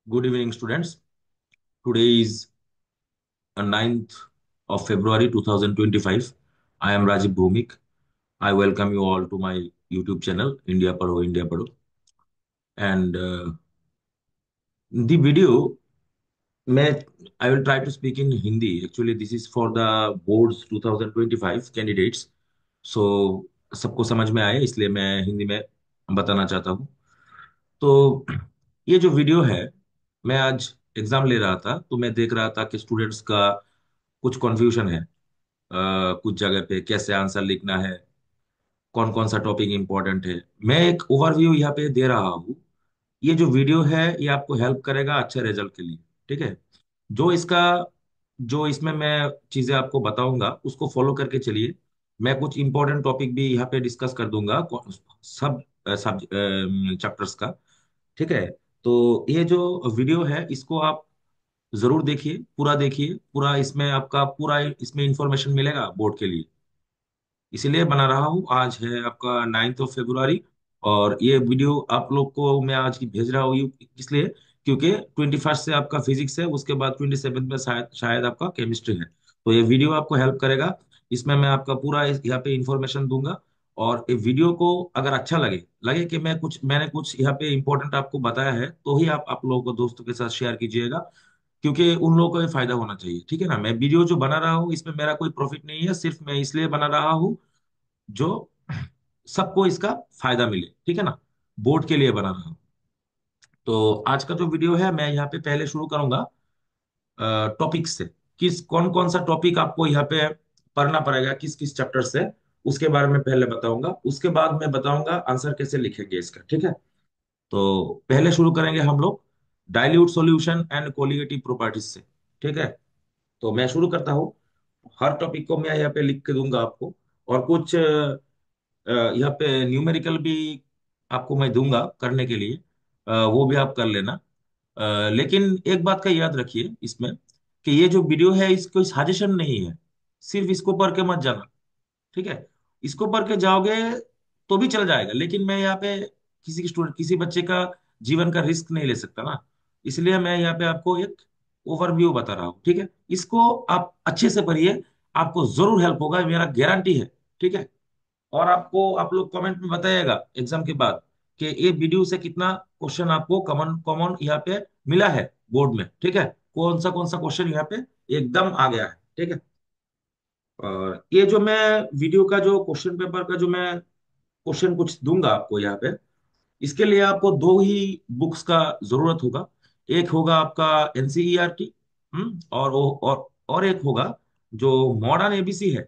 Good evening, students. Today is 9th of February 2025. I am Rajiv Bhumik. I welcome you all to my YouTube channel, India Padho, India Padho. And the video, may I will try to speak in Hindi. Actually, this is for the boards 2025 candidates. So सबको समझ में आए इसलिए मैं हिंदी में बताना चाहता हूँ। तो ये जो वीडियो है, मैं आज एग्जाम ले रहा था तो मैं देख रहा था कि स्टूडेंट्स का कुछ कंफ्यूजन है। कुछ जगह पे कैसे आंसर लिखना है, कौन कौन सा टॉपिक इंपॉर्टेंट है। मैं एक ओवरव्यू यहाँ पे दे रहा हूँ। ये जो वीडियो है ये आपको हेल्प करेगा अच्छे रिजल्ट के लिए। ठीक है। जो इसका जो इसमें मैं चीजें आपको बताऊंगा उसको फॉलो करके चलिए। मैं कुछ इंपॉर्टेंट टॉपिक भी यहाँ पे डिस्कस कर दूंगा, सब सब चैप्टर्स का। ठीक है। तो ये जो वीडियो है इसको आप जरूर देखिए, पूरा देखिए। पूरा इसमें आपका पूरा इसमें इंफॉर्मेशन मिलेगा बोर्ड के लिए। इसीलिए बना रहा हूँ। आज है आपका 9th ऑफ फरवरी। और ये वीडियो आप लोग को मैं आज की भेज रहा हूँ इसलिए क्योंकि 21st से आपका फिजिक्स है, उसके बाद 27th में शायद शायद आपका केमिस्ट्री है। तो ये वीडियो आपको हेल्प करेगा। इसमें मैं आपका पूरा यहाँ पे इंफॉर्मेशन दूंगा। और ये वीडियो को अगर अच्छा लगे लगे कि मैंने कुछ यहाँ पे इंपॉर्टेंट आपको बताया है तो ही आप लोगों को दोस्तों के साथ शेयर कीजिएगा, क्योंकि उन लोगों को ये फायदा होना चाहिए। ठीक है ना। मैं वीडियो जो बना रहा हूँ इसमें मेरा कोई प्रॉफिट नहीं है, सिर्फ मैं इसलिए बना रहा हूँ जो सबको इसका फायदा मिले। ठीक है ना। बोर्ड के लिए बना रहा हूं। तो आज का जो वीडियो है मैं यहाँ पे पहले शुरू करूंगा टॉपिक से। किस कौन कौन सा टॉपिक आपको यहाँ पे पढ़ना पड़ेगा, किस किस चैप्टर से, उसके बारे में पहले बताऊंगा। उसके बाद मैं बताऊंगा आंसर कैसे लिखेंगे इसका। ठीक है। तो पहले शुरू करेंगे हम लोग dilute solution and colligative properties से। ठीक है। तो मैं शुरू करता हूँ। हर टॉपिक को मैं यहाँ पे लिख के दूंगा आपको। और कुछ यहाँ पे न्यूमेरिकल भी आपको मैं दूंगा करने के लिए। वो भी आप कर लेना। लेकिन एक बात का याद रखिए इसमें कि ये जो वीडियो है इसको सजेशन नहीं है। सिर्फ इसको पढ़ के मत जाना। ठीक है। इसको पढ़ के जाओगे तो भी चल जाएगा, लेकिन मैं यहाँ पे किसी स्टूडेंट किसी बच्चे का जीवन का रिस्क नहीं ले सकता ना। इसलिए मैं यहाँ पे आपको एक ओवरव्यू बता रहा हूँ। ठीक है। इसको आप अच्छे से पढ़िए, आपको जरूर हेल्प होगा, मेरा गारंटी है। ठीक है। और आपको आप लोग कमेंट में बताइएगा एग्जाम के बाद कि ये वीडियो से कितना क्वेश्चन आपको कॉमन कॉमन यहाँ पे मिला है बोर्ड में। ठीक है। कौन सा क्वेश्चन यहाँ पे एकदम आ गया है। ठीक है। और ये जो मैं वीडियो का जो क्वेश्चन पेपर का जो मैं क्वेश्चन कुछ दूंगा आपको यहाँ पे, इसके लिए आपको दो ही बुक्स का जरूरत होगा। एक होगा आपका एनसीईआरटी, और एक होगा जो मॉडर्न एबीसी है।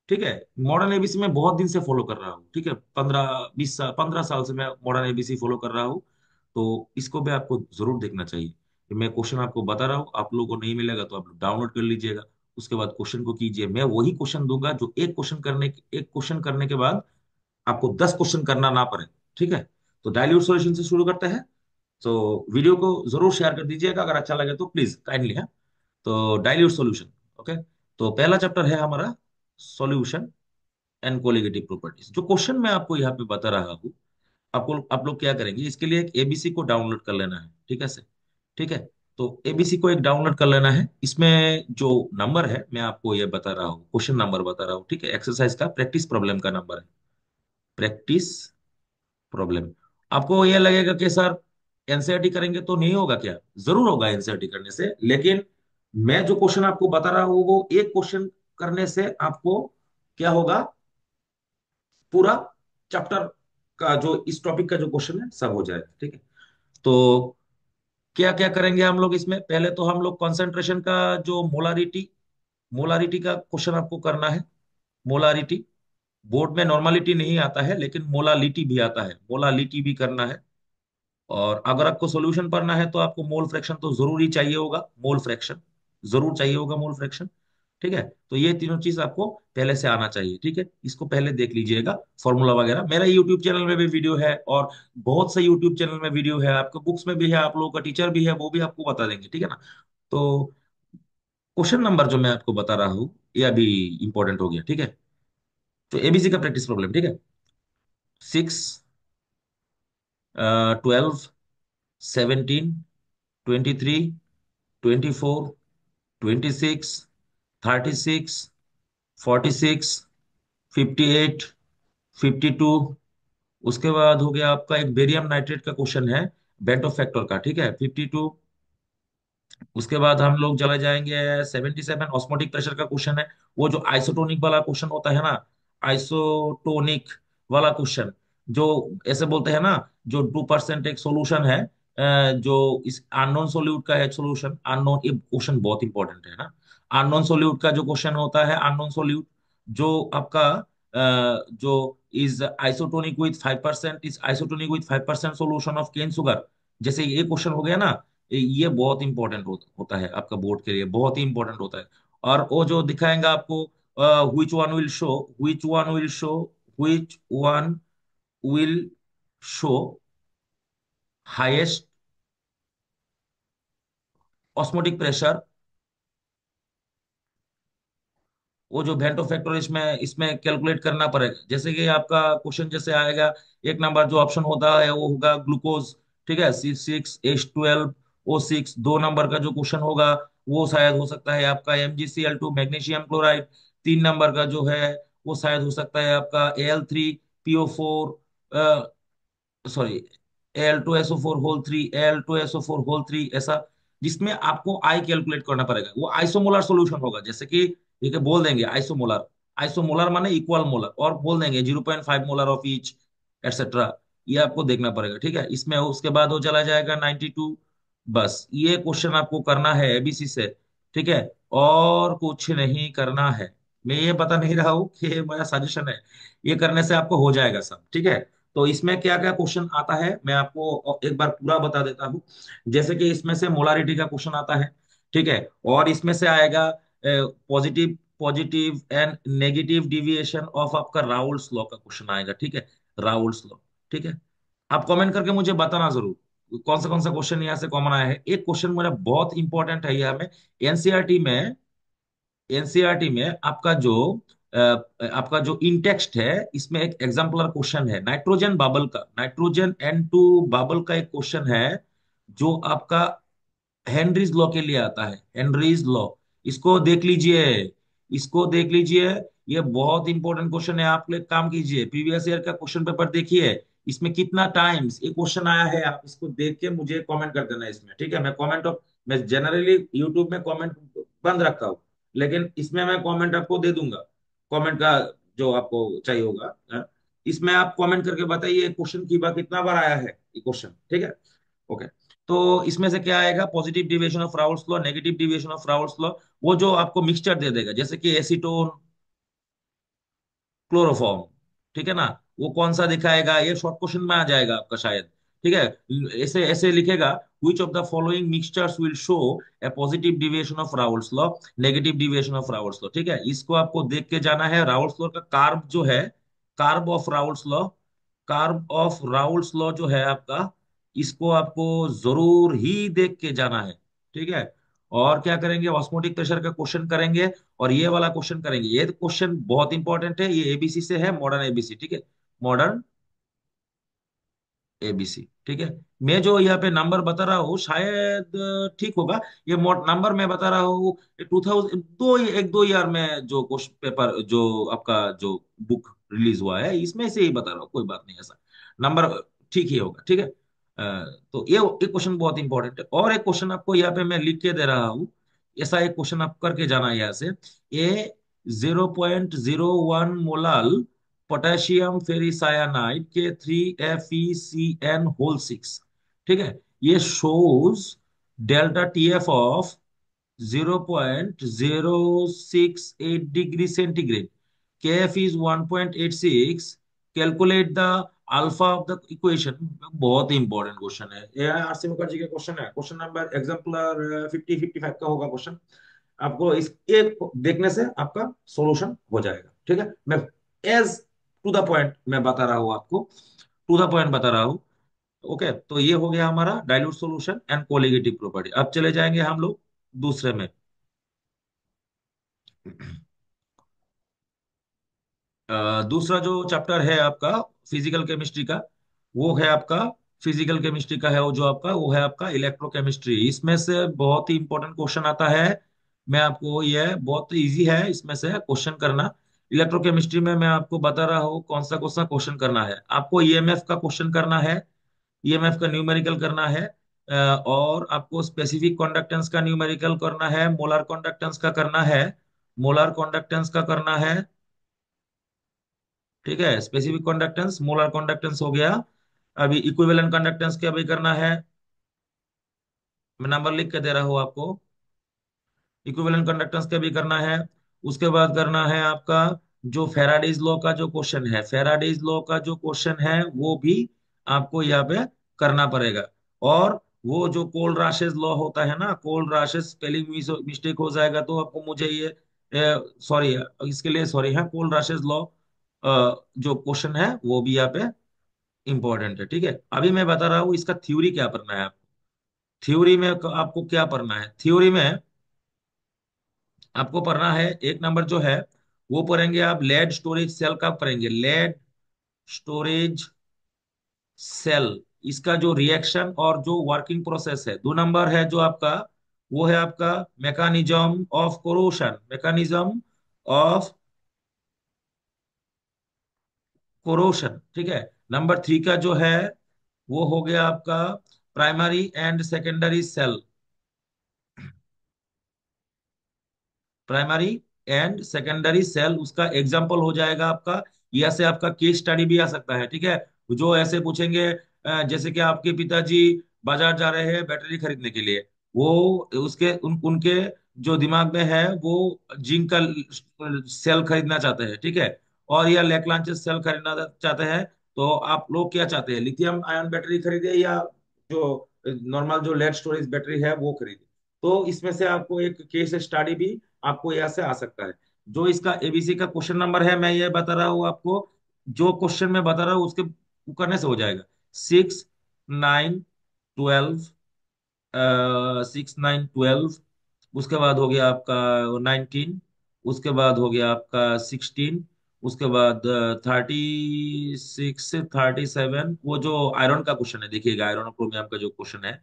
ठीक है। मॉडर्न एबीसी में बहुत दिन से फॉलो कर रहा हूँ। ठीक है। 15 20 साल 15 साल से मैं मॉडर्न एबीसी फॉलो कर रहा हूँ। तो इसको भी आपको जरूर देखना चाहिए। कि मैं क्वेश्चन आपको बता रहा हूँ, आप लोगों को नहीं मिलेगा तो आप लोग डाउनलोड कर लीजिएगा। उसके बाद क्वेश्चन को कीजिए। मैं वही क्वेश्चन दूंगा जो एक क्वेश्चन करने के बाद आपको 10 क्वेश्चन करना ना पड़े। ठीक है। तो डाइल्यूट सॉल्यूशन से शुरू करते हैं। तो वीडियो को जरूर शेयर कर दीजिएगा, अगर अच्छा लगे तो प्लीज काइंडली है। तो डाइल्यूट सॉल्यूशन। ओके। तो पहला चैप्टर है हमारा सॉल्यूशन एंड कोलिगेटिव प्रॉपर्टीज। जो क्वेश्चन मैं आपको यहाँ पे बता रहा हूँ, आपको आप लोग क्या करेंगे, इसके लिए एक एबीसी को डाउनलोड कर लेना है। ठीक है से। ठीक है। तो एबीसी को एक डाउनलोड कर लेना है। इसमें जो नंबर है मैं आपको ये बता रहा हूँ, क्वेश्चन नंबर बता रहा हूँ। ठीक है। एक्सरसाइज का प्रैक्टिस प्रॉब्लम का नंबर है। Practice problem. आपको ये लगेगा कि सर एनसीईआरटी करेंगे तो नहीं होगा क्या? जरूर होगा एनसीईआरटी करने से, लेकिन मैं जो क्वेश्चन आपको बता रहा हूँ वो एक क्वेश्चन करने से आपको क्या होगा, पूरा चैप्टर का जो इस टॉपिक का जो क्वेश्चन है सब हो जाएगा। ठीक है। तो क्या क्या करेंगे हम लोग इसमें, पहले तो हम लोग कंसंट्रेशन का जो मोलारिटी मोलारिटी का क्वेश्चन आपको करना है। मोलारिटी बोर्ड में नॉर्मालिटी नहीं आता है, लेकिन मोलालिटी भी आता है, मोलालिटी भी करना है। और अगर आपको सॉल्यूशन पढ़ना है तो आपको मोल फ्रैक्शन तो जरूरी चाहिए होगा, मोल फ्रैक्शन जरूर चाहिए होगा, मोल फ्रैक्शन। ठीक है। तो ये तीनों चीज आपको पहले से आना चाहिए। ठीक है। इसको पहले देख लीजिएगा। फॉर्मूला वगैरह मेरा यूट्यूब चैनल में भी वीडियो है, और बहुत से यूट्यूब चैनल में वीडियो है, आपके बुक्स में भी है, आप लोगों का टीचर भी है, वो भी आपको बता देंगे। ठीक है ना। तो क्वेश्चन नंबर जो मैं आपको बता रहा हूँ ये अभी इंपॉर्टेंट हो गया। ठीक है। तो एबीसी का प्रैक्टिस प्रॉब्लम। ठीक है। 6, 12, 17, 23, 24, 26, 36, 46, 58, 52। उसके बाद हो गया आपका एक बेरियम नाइट्रेट का क्वेश्चन है, बेंटो फैक्टर का, ठीक है, 52। उसके बाद हम लोग चले जाएंगे 77, ऑस्मोटिक प्रेशर का क्वेश्चन है। वो जो आइसोटोनिक वाला क्वेश्चन होता है ना, आइसोटोनिक वाला क्वेश्चन, जो ऐसे बोलते हैं ना, जो 2% एक सॉल्यूशन है, जो इस अननोन सोल्यूट का है सॉल्यूशन, अननोन, ये क्वेश्चन बहुत इंपॉर्टेंट है ना। अननोन सोल्यूट का जो क्वेश्चन होता है, अननोन सोल्यूट जो आपका जो is isotonic with 5%, is isotonic with 5% solution of cane sugar, जैसे ये क्वेश्चन हो गया ना, ये बहुत इंपॉर्टेंट होता है आपका बोर्ड के लिए, बहुत ही इंपॉर्टेंट होता है। और वो जो दिखाएंगा आपको, which one will show, which one will show, which one will show highest osmotic pressure, वो जो वेंटो फैक्टर इसमें इसमें कैलकुलेट करना पड़ेगा। जैसे कि आपका क्वेश्चन जैसे आएगा, एक नंबर जो ऑप्शन होता है वो होगा ग्लूकोज, ठीक है, C6H12O6। 2 नंबर का जो क्वेश्चन होगा वो शायद हो सकता है आपका MgCl2, मैग्नीशियम क्लोराइड। 3 नंबर का जो है वो शायद हो सकता है आपका Al3PO4, sorry, Al2SO4 whole 3, Al2SO4 whole 3, ऐसा, जिसमें आपको आई कैलकुलेट करना पड़ेगा। वो आइसोमोलर सॉल्यूशन होगा, जैसे कि ये बोल देंगे आइसोमोलर, आइसोमोलर माने इक्वल मोलर, और बोल देंगे 0.5 मोलर ऑफ ईच, एटसेट्रा। ये आपको देखना पड़ेगा, ठीक है। इसमें उसके बाद वो चला जाएगा 92। बस ये क्वेश्चन आपको करना है एबीसी से, ठीक है, और कुछ नहीं करना है। मैं ये बता नहीं रहा हूँ कि ये मेरा सजेशन है, ये करने से आपको हो जाएगा सब, ठीक है। तो इसमें क्या क्या क्वेश्चन आता है मैं आपको एक बार पूरा बता देता हूँ। जैसे कि इसमें से मोलारिटी का क्वेश्चन आता है, ठीक है, और इसमें से आएगा positive positive and negative deviation of आपका राउल्स लॉ का क्वेश्चन आएगा, ठीक है, राउल्स लॉ, ठीक है। आप कमेंट करके मुझे बताना जरूर कौन सा क्वेश्चन यहाँ से कॉमन आया है। एक क्वेश्चन मेरा बहुत इंपॉर्टेंट है, यह में एनसीईआरटी में, एनसीईआरटी में आपका जो इंटेक्स्ट है, इसमें एक एग्जाम्पलर क्वेश्चन है नाइट्रोजन बबल का, नाइट्रोजन N2 बबल का एक क्वेश्चन है, जो आपका हेनरीज लॉ के लिए आता है, हेनरीज लॉ। इसको देख लीजिए, इसको देख लीजिए, ये बहुत इंपॉर्टेंट क्वेश्चन है। आप लोग एक काम कीजिए, प्रीवियस ईयर का क्वेश्चन पेपर देखिए, इसमें कितना टाइम्स ये क्वेश्चन आया है, आप इसको देख के मुझे कमेंट कर देना इसमें, ठीक है। मैं जनरली यूट्यूब में कमेंट बंद रखता हूँ, लेकिन इसमें मैं कमेंट आपको दे दूंगा, कमेंट का जो आपको चाहिए होगा, हाँ? इसमें आप कमेंट करके बताइए क्वेश्चन की बार कितना बार आया है ये क्वेश्चन, ठीक है। ओके, तो इसमें से क्या आएगा, positive deviation of Raoult's law, negative deviation of Raoult's law, वो जो आपको मिक्सचर दे देगा, जैसे कि एसीटोन, क्लोरोफॉर्म, ठीक है ना, वो कौन सा दिखाएगा, ये शॉर्ट क्वेश्चन में आ जाएगा आपका शायद, ठीक है। ऐसे ऐसे लिखेगा, which of the following mixtures will show a positive deviation of Raoult's law, negative deviation of Raoult's law, ठीक है। इसको आपको देख के जाना है। राउल्स लॉ का कार्ब जो है, carb of Raoult's law, carb of Raoult's law जो है आपका, इसको आपको जरूर ही देख के जाना है, ठीक है। और क्या करेंगे, ऑस्मोटिक प्रेशर का क्वेश्चन करेंगे, और ये वाला क्वेश्चन करेंगे। ये क्वेश्चन बहुत इंपॉर्टेंट है, ये एबीसी से है, मॉडर्न एबीसी, ठीक है, मॉडर्न एबीसी, ठीक है। मैं जो यहाँ पे नंबर बता रहा हूँ शायद ठीक होगा, ये नंबर मैं बता रहा हूँ 2000, 1-2 ईयर में जो क्वेश्चन पेपर जो आपका जो बुक रिलीज हुआ है, इसमें से ही बता रहा हूँ, कोई बात नहीं, ऐसा नंबर ठीक ही होगा, ठीक है। तो ये एक क्वेश्चन बहुत इंपॉर्टेंट है। और एक क्वेश्चन आपको यहाँ पे मैं लिख के दे रहा हूँ, ऐसा एक क्वेश्चन आप करके जाना है यहाँ से। ए 0.01 मोलाल पोटेशियम फेरिसायानाइड के 3FeCN6, ठीक है, ये shows delta TF of 0.068 degree centigrade, KF is 1.86, calculate the alpha of the equation. बहुत ही इंपॉर्टेंट क्वेश्चन है, ये आरसी मुखर्जी का क्वेश्चन है, क्वेश्चन नंबर एग्जाम्पलर 50-55 का होगा क्वेश्चन। आपको इस एक देखने से आपका सॉल्यूशन हो जाएगा, ठीक है। मैं एज टू द पॉइंट मैं बता रहा हूँ आपको, टू द पॉइंट बता रहा हूँ। ओके, तो ये हो गया हमारा dilute solution and colligative property. अब चले जाएंगे हम लोग दूसरे में। दूसरा जो चैप्टर है आपका फिजिकल केमिस्ट्री का, वो है आपका फिजिकल केमिस्ट्री का है वो जो आपका, वो है आपका इलेक्ट्रोकेमिस्ट्री। इसमें से बहुत ही इंपॉर्टेंट क्वेश्चन आता है। मैं आपको, ये बहुत इजी है इसमें से क्वेश्चन करना। इलेक्ट्रोकेमिस्ट्री में मैं आपको बता रहा हूँ कौन सा क्वेश्चन करना है। आपको ईएमएफ का क्वेश्चन करना है, ईएमएफ का न्यूमेरिकल करना है। और आपको स्पेसिफिक कंडक्टेंस का न्यूमेरिकल करना है, मोलर कंडक्टेंस का करना है, मोलर कंडक्टेंस का करना है। ठीक है, स्पेसिफिक कंडक्टेंस, मोलर कंडक्टेंस हो गया। अभी इक्विवेलेंट कंडक्टेंस क्या भी करना है, मैं नंबर लिख के दे रहा हूँ आपको। इक्विवेलेंट कंडक्टेंस का भी करना है। उसके बाद करना है आपका जो फेराडेज लॉ का जो क्वेश्चन है, फेराडेज लॉ का जो क्वेश्चन है वो भी आपको यहाँ पे करना पड़ेगा। और वो जो कोल राशेस लॉ होता है ना, कोल राशेस स्पेलिंग मिस्टेक हो जाएगा तो आपको मुझे ये, सॉरी, इसके लिए सॉरी है, कोल राशेस लॉ जो क्वेश्चन है वो भी यहाँ पे इंपॉर्टेंट है। ठीक है, अभी मैं बता रहा हूँ इसका थ्योरी क्या पढ़ना है आपको। थ्योरी में आपको क्या पढ़ना है, थ्योरी में आपको पढ़ना है एक नंबर जो है वो पढ़ेंगे आप, लेड स्टोरेज सेल का पढ़ेंगे, लेड स्टोरेज सेल, इसका जो रिएक्शन और जो वर्किंग प्रोसेस है। 2 नंबर है जो आपका, वो है आपका mechanism of corrosion, mechanism of corrosion. ठीक है, नंबर 3 का जो है वो हो गया आपका primary and secondary cell, primary and secondary cell उसका एग्जाम्पल हो जाएगा आपका। यह से आपका केस स्टडी भी आ सकता है। ठीक है, जो ऐसे पूछेंगे जैसे कि आपके पिताजी बाजार जा रहे हैं बैटरी खरीदने के लिए, वो उसके उनके जो दिमाग में है वो जिंक का सेल खरीदना चाहते हैं। ठीक है, और या लेकलांचेस सेल खरीदना चाहते हैं। तो आप लोग क्या चाहते हैं, लिथियम आयन बैटरी खरीदे या जो नॉर्मल जो लेड स्टोरेज बैटरी है वो खरीदे। तो इसमें से आपको एक केस स्टडी भी आपको यहाँ से आ सकता है। जो इसका एबीसी का क्वेश्चन नंबर है मैं ये बता रहा हूँ आपको, जो क्वेश्चन मैं बता रहा हूँ उसके करने से हो जाएगा। 6, 9, 12, 6, 9, 12, उसके बाद हो गया आपका 19, उसके बाद हो गया आपका 16, उसके बाद 36 से 37, वो जो आयरन का क्वेश्चन है देखिएगा, आयरन और क्रोमियम का जो क्वेश्चन है,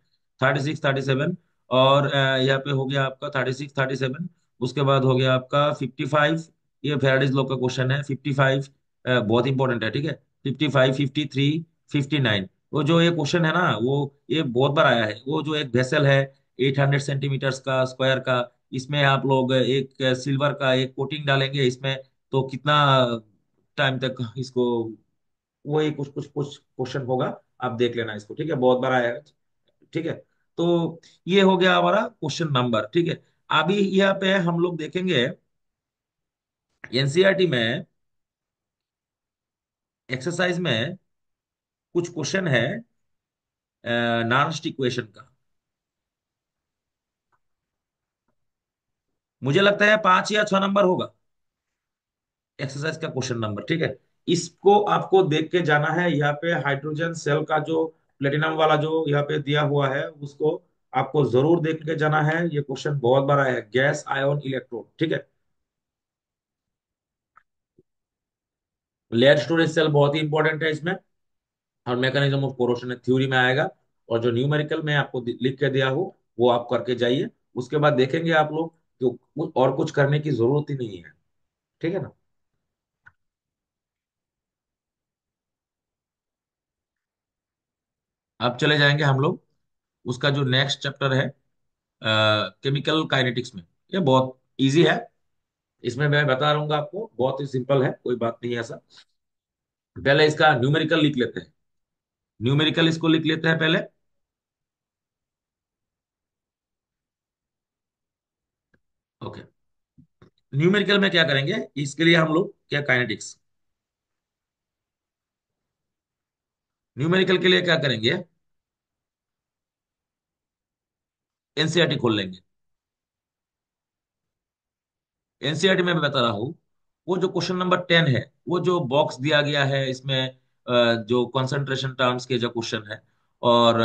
36, 37। और यहाँ पे हो गया आपका 36, 37। उसके बाद हो गया आपका 55, ये फेराडेज लॉ का क्वेश्चन है, 55 बहुत इंपॉर्टेंट है। ठीक है, 55, 53, 59, वो जो ये क्वेश्चन है ना वो ये बहुत बार आया है। वो जो एक वेसल है 800 सेंटीमीटर्स का स्क्वायर का, इसमें आप लोग एक सिल्वर का एक कोटिंग डालेंगे इसमें, तो कितना टाइम तक इसको, वो ही कुछ कुछ कुछ क्वेश्चन होगा, आप देख लेना इसको। ठीक है, बहुत बार आया है। ठीक है, तो ये हो गया हमारा क्वेश्चन नंबर। ठीक है, अभी यहाँ पे हम लोग देखेंगे एनसीईआरटी में एक्सरसाइज में कुछ क्वेश्चन है नॉन इक्वेशन का। मुझे लगता है 5 या 6 नंबर होगा एक्सरसाइज का क्वेश्चन नंबर। ठीक है, इसको आपको देख के जाना है। यहाँ पे हाइड्रोजन सेल का जो प्लेटिनम वाला जो यहाँ पे दिया हुआ है उसको आपको जरूर देख के जाना है। ये क्वेश्चन बहुत बड़ा है, गैस आयोन इलेक्ट्रोड। ठीक है, लेयर स्टोरेज सेल बहुत ही इंपॉर्टेंट है इसमें, और मैकेनिज्म ऑफ कोरोशन थ्योरी में आएगा। और जो न्यूमेरिकल में आपको लिख के दिया हो वो आप करके जाइए। उसके बाद देखेंगे आप लोग कि और कुछ करने की जरूरत ही नहीं है। ठीक है ना। अब चले जाएंगे हम लोग उसका जो नेक्स्ट चैप्टर है केमिकल काइनेटिक्स में। ये बहुत इजी है, इसमें मैं बता रहूंगा आपको, बहुत ही सिंपल है, कोई बात नहीं है ऐसा। पहले इसका न्यूमेरिकल लिख लेते हैं, न्यूमेरिकल इसको लिख लेते हैं पहले। ओके, न्यूमेरिकल में क्या करेंगे, इसके लिए हम लोग क्या काइनेटिक्स, न्यूमेरिकल के लिए क्या करेंगे, एनसीईआरटी खोल लेंगे। एनसीईआरटी में मैं बता रहा हूँ, वो जो क्वेश्चन नंबर 10 है, वो जो बॉक्स दिया गया है इसमें जो कंसंट्रेशन टर्म्स के जो क्वेश्चन है, और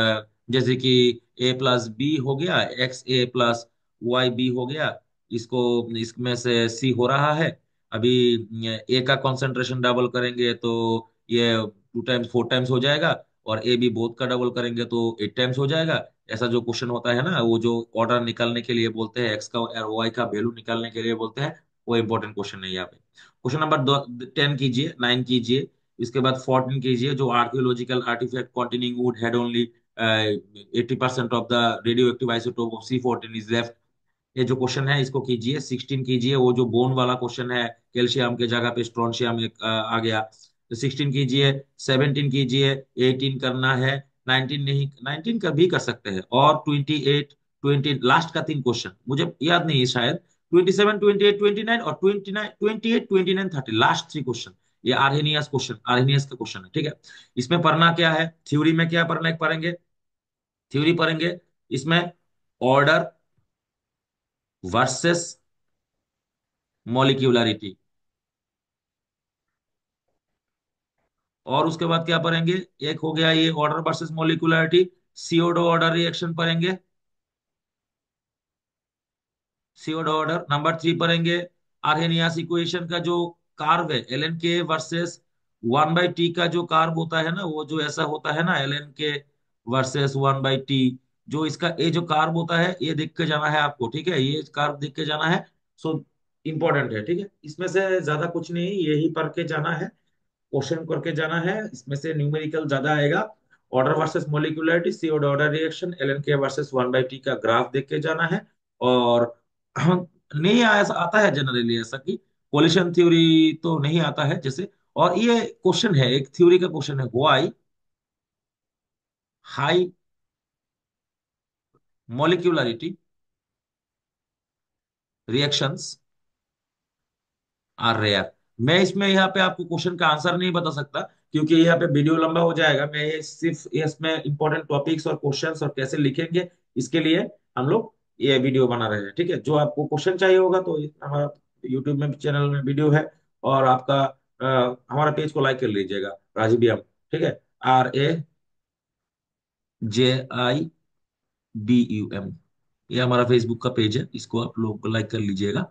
जैसे कि A+B हो गया, XA+YB हो गया, इसको इसमें से C हो रहा है। अभी A का कंसंट्रेशन डबल करेंगे तो ये 2 टाइम्स 4 टाइम्स हो जाएगा, और ए बी बोथ का डबल करेंगे तो 8 टाइम्स हो जाएगा। ऐसा जो क्वेश्चन होता है ना, वो जो ऑर्डर निकालने के लिए बोलते हैं, एक्स का और वाई का वैल्यू निकालने के लिए बोलते हैं, वो इंपॉर्टेंट क्वेश्चन है यहाँ पे। क्वेश्चन नंबर 10 कीजिए, 9 कीजिए। इसके बाद 14 कीजिए, जो archaeological artifact containing wood had only 80% of the radio active isotope of C14 is left. ये जो क्वेश्चन है इसको कीजिए। 16 कीजिए, वो जो बोन वाला क्वेश्चन है, कैल्शियम के जगह पे स्ट्रोंशियम एक आ गया, तो 16 कीजिए। 17 कीजिए। 18 करना है। 19 नहीं, 19 का भी कर सकते हैं। और 28, 20 लास्ट का 3 क्वेश्चन मुझे याद नहीं है शायद। 27, 28, 29 और 29, 28, 29, 30, लास्ट 3 क्वेश्चन। ये आर्हेनियस क्वेश्चन, आर्हेनियस का क्वेश्चन है, ठीक है। इसमें पढ़ना क्या है, थ्योरी में क्या पढ़ना पढ़ेंगे, थ्योरी पढ़ेंगे इसमें, ऑर्डर वर्सेस मॉलिक्यूलरिटी। और उसके बाद क्या पढ़ेंगे, एक हो गया ये order versus molecularity. Pseudo order reaction पढ़ेंगे, सीओडो ऑर्डर। नंबर 3 पढ़ेंगे आर्हेनियस इक्वेशन का जो कार्व है, एल एन के वर्सेस 1/T का जो कार्व होता है ना, वो जो ऐसा होता है ना, LN के वर्सेस 1/T, जो इसका ये जो कार्व होता है, ये देख के जाना है आपको, ठीक है, ये कार्व देख के जाना है। सो इंपॉर्टेंट है, ठीक है। इसमें से ज्यादा कुछ नहीं, यही पढ़ के जाना है, क्वेश्चन करके जाना है। इसमें से न्यूमेरिकल ज्यादा आएगा। ऑर्डर वर्सेस मोलिकुलरिटी, सी ऑर्डर रिएक्शन, LN के वर्सेस 1/T का ग्राफ देख के जाना है। और नहीं ऐसा आता है जनरली, ऐसा कि कोलिशन थ्योरी तो नहीं आता है जैसे। और ये क्वेश्चन है, एक थ्योरी का क्वेश्चन है, why high molecularity reactions are rare. मैं इसमें यहाँ पे आपको क्वेश्चन का आंसर नहीं बता सकता, क्योंकि यहाँ पे वीडियो लंबा हो जाएगा। मैं ये सिर्फ इसमें इंपॉर्टेंट टॉपिक्स और क्वेश्चंस और कैसे लिखेंगे, इसके लिए हम लोग ये वीडियो बना रहे हैं, ठीक है। जो आपको क्वेश्चन चाहिए होगा तो हमारा यूट्यूब में चैनल में वीडियो है। और आपका हमारा पेज को लाइक कर लीजिएगा, राजीव एम, ठीक है, RAJIBUM। ये हमारा फेसबुक का पेज है, इसको आप लोग लाइक कर लीजिएगा,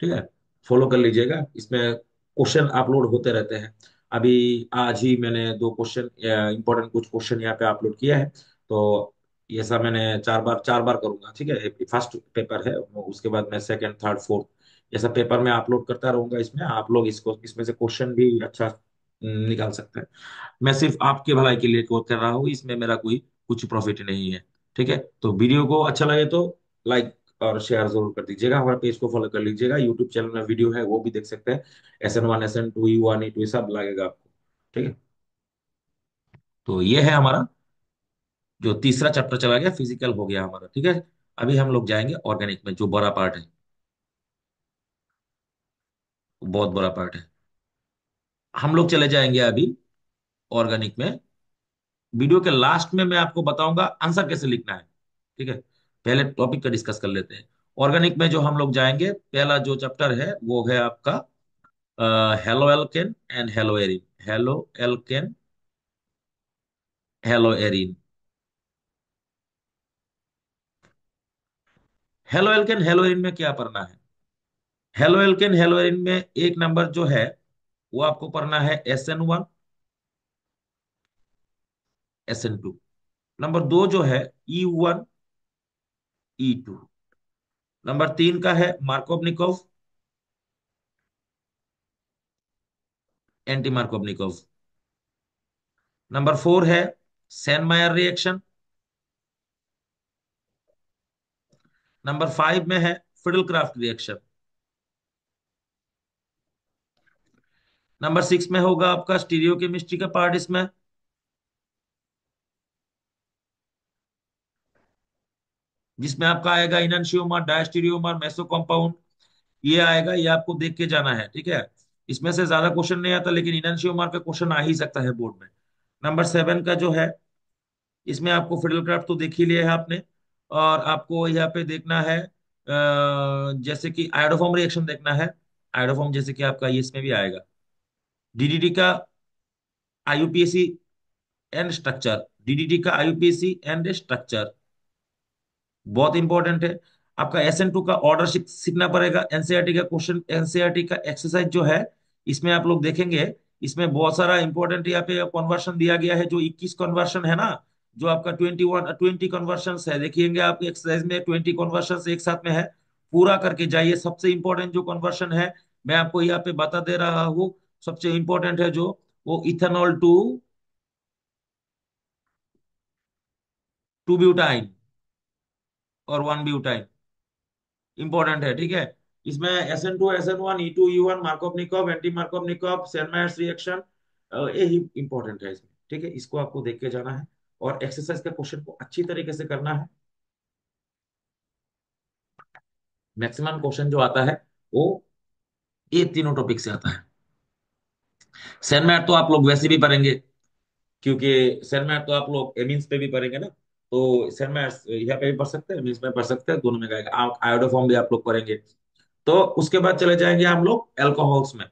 ठीक है, फॉलो कर लीजिएगा। इसमें क्वेश्चन अपलोड होते रहते हैं। अभी आज ही मैंने 2 क्वेश्चन, इंपॉर्टेंट कुछ क्वेश्चन यहाँ पे अपलोड किया है। तो ये सब मैंने 4 बार करूंगा, ठीक है। फर्स्ट पेपर है, उसके बाद मैं सेकंड, थर्ड, फोर्थ, ये सब पेपर में अपलोड करता रहूंगा। इसमें आप लोग इसको, इसमें से क्वेश्चन भी अच्छा निकाल सकते हैं। मैं सिर्फ आपके भलाई के लिए कर रहा हूँ, इसमें मेरा कोई कुछ प्रॉफिट नहीं है, ठीक है। तो वीडियो को अच्छा लगे तो लाइक और शेयर जरूर कर दीजिएगा। हमारे पेज को फॉलो कर लीजिएगा। यूट्यूब चैनल में वीडियो है, वो भी देख सकते हैं। SN1, SN2, U1, E2 सब लगेगा आपको, ठीक है। तो ये है हमारा जो तीसरा चैप्टर चला गया, फिजिकल हो गया हमारा, ठीक है। अभी हम लोग जाएंगे ऑर्गेनिक में, जो बड़ा पार्ट है, बहुत बड़ा पार्ट है। हम लोग चले जाएंगे अभी ऑर्गेनिक में। वीडियो के लास्ट में मैं आपको बताऊंगा आंसर कैसे लिखना है, ठीक है। पहले टॉपिक का डिस्कस कर लेते हैं। ऑर्गेनिक में जो हम लोग जाएंगे, पहला जो चैप्टर है वो है आपका halo alkane and hello Erin. Halo alkane, hello Erin. Halo alkane hello Erin में क्या पढ़ना है, हेलो एल्केन हेलो एरिन में एक नंबर जो है वो आपको पढ़ना है SN1, SN2। नंबर 2 जो है E1, E2। नंबर 3 का है मार्कोवनिकोव, एंटी मार्कोवनिकोव। नंबर 4 है सेनमायर रिएक्शन। नंबर 5 में है फिडल क्राफ्ट रिएक्शन। नंबर 6 में होगा आपका स्टीरियो केमिस्ट्री का पार्ट इसमें, जिसमें आपका आएगा इनन्शियोमर, डायस्टीरियोमर, मेसो कंपाउंड, ये आएगा। ये आपको देख के जाना है, ठीक है। इसमें से ज्यादा क्वेश्चन नहीं आता, लेकिन इनन्शियोमर का क्वेश्चन आ ही सकता है बोर्ड में। नंबर 7 का जो है, इसमें आपको फिडल क्राफ्ट तो देख ही लिया है आपने। और आपको यहाँ पे देखना है जैसे कि आयोडोफॉर्म रिएक्शन देखना है। आयोडोफॉर्म जैसे कि आपका ये इसमें भी आएगा, DDT का IUPAC एंड स्ट्रक्चर, DDT का IUPAC एंड स्ट्रक्चर बहुत इंपॉर्टेंट है। आपका SN2 का ऑर्डर सीखना पड़ेगा। NCERT का क्वेश्चन, NCERT का एक्सरसाइज जो है, इसमें आप लोग देखेंगे, इसमें बहुत सारा इंपॉर्टेंट यहाँ पे कन्वर्शन दिया गया है, जो 21 कन्वर्शन है ना, जो आपका 20 कन्वर्शन है, देखिएंगे आप एक्सरसाइज में 20 कन्वर्शन एक साथ में है। पूरा करके जाइए। सबसे इंपॉर्टेंट जो कन्वर्शन है मैं आपको यहाँ पे बता दे रहा हूँ, सबसे इंपॉर्टेंट है जो, वो इथेनॉल टू ब्यूटाइन और 1 ब्यूटाइन इंपॉर्टेंट है, ठीक है। इसमें SN2 SN1 E2 E1 Markov anti Markov Sandmeyer's reaction, ये इंपॉर्टेंट है इसमें, ठीक है। इसको आपको देख के जाना है और एक्सरसाइज के क्वेश्चन को अच्छी तरीके से करना है। मैक्सिमम क्वेश्चन जो आता है वो ये तीनों टॉपिक से आता है। सेनमायर तो आप लोग वैसे भी पढ़ेंगे, क्योंकि सेनमायर तो आप लोग एमिन्स पे भी पढ़ेंगे ना, तो सेनमायर यहाँ पे भी पढ़ सकते हैं, एमिन्स में पढ़ सकते हैं, दोनों में जाएगा। आयोडोफॉर्म भी आप लोग पढ़ेंगे। तो उसके बाद चले जाएंगे हम लोग एल्कोहल्स में।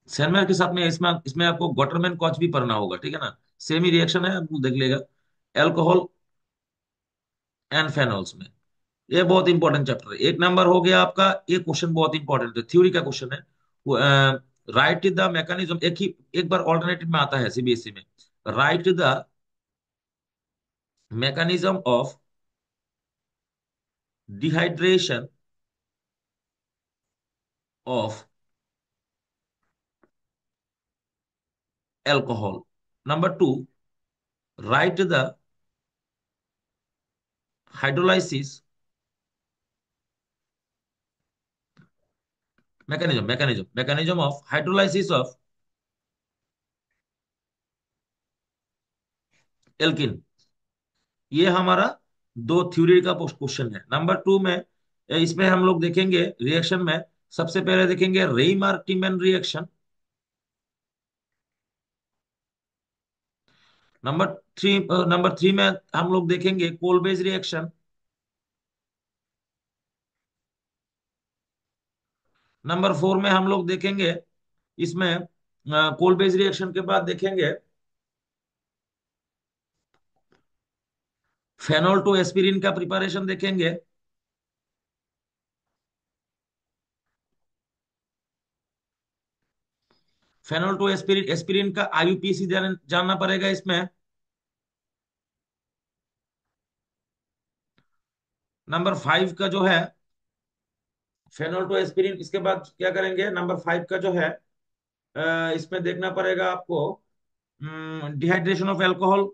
सैनमार के साथ में इसमें इसमें आपको गॉटरमैन कॉच भी पढ़ना होगा, ठीक है ना। सेम ही रिएक्शन है, आपको देख लेगा। एल्कोहल एंड फेनॉल्स में, ये बहुत इंपॉर्टेंट चैप्टर है। एक नंबर हो गया आपका, ये क्वेश्चन बहुत इंपॉर्टेंट है, थ्योरी का क्वेश्चन है। राइट द मैकेनिज्म, एक बार ऑल्टरनेटिव में आता है CBSE में। Write the mechanism of dehydration of alcohol. Number 2, write the hydrolysis mechanism of hydrolysis of alkene. ये हमारा दो थ्योरी का क्वेश्चन है। नंबर 2 में इसमें हम लोग देखेंगे रिएक्शन में, सबसे पहले देखेंगे रेइमार्क टीमैन रिएक्शन। नंबर थ्री में हम लोग देखेंगे कोलबेज रिएक्शन। नंबर 4 में हम लोग देखेंगे इसमें कोलबेज रिएक्शन के बाद देखेंगे फेनॉल टू एस्पिरिन का प्रिपरेशन देखेंगे। फेनॉल टू एस्पिरिन एस्पिरिन का IUPAC जानना पड़ेगा इसमें। नंबर 5 का जो है फेनॉल टू एस्पिरिन, इसके बाद क्या करेंगे, नंबर 5 का जो है इसमें देखना पड़ेगा आपको dehydration of alcohol.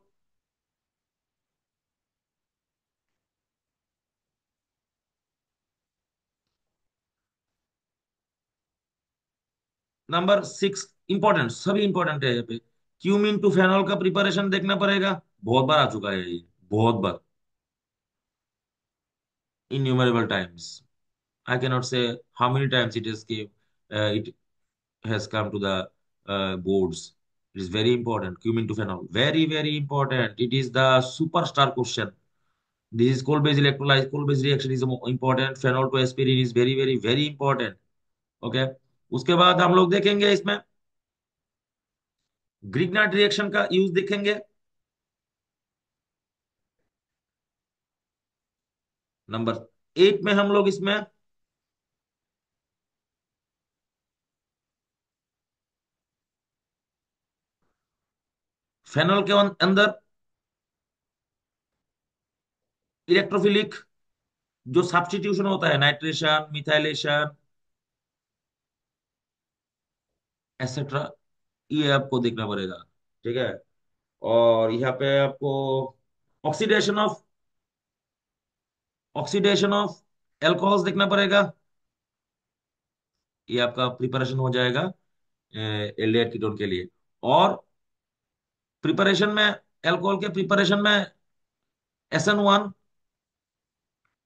Number 6 important, सभी इंपॉर्टेंट है यहाँ पे। क्यूमिन टू फेनॉल का प्रिपरेशन देखना पड़ेगा, बहुत बार आ चुका है ये, बहुत बार, innumerable times. I cannot say how many times it has come to the boards. It is very important. Cumin to phenol, very very important. It is the superstar question. This is cold base electrolyte, cold base reaction is important. Phenol to aspirin is very very very important. Okay. उसके बाद हम लोग देखेंगे इसमें Grignard reaction का use देखेंगे। Number 8 में हम लोग इसमें फेनॉल के अंदर इलेक्ट्रोफिलिक जो सब्स्टिट्यूशन होता है, नाइट्रेशन, मिथाइलेशन, एटसेट्रा, ये आपको देखना पड़ेगा, ठीक है। और यहाँ पे आपको oxidation of oxidation of alcohols देखना पड़ेगा। ये आपका प्रिपरेशन हो जाएगा एल्डिहाइड कीटोन के लिए। और प्रिपरेशन में, अल्कोहल के प्रिपरेशन में SN1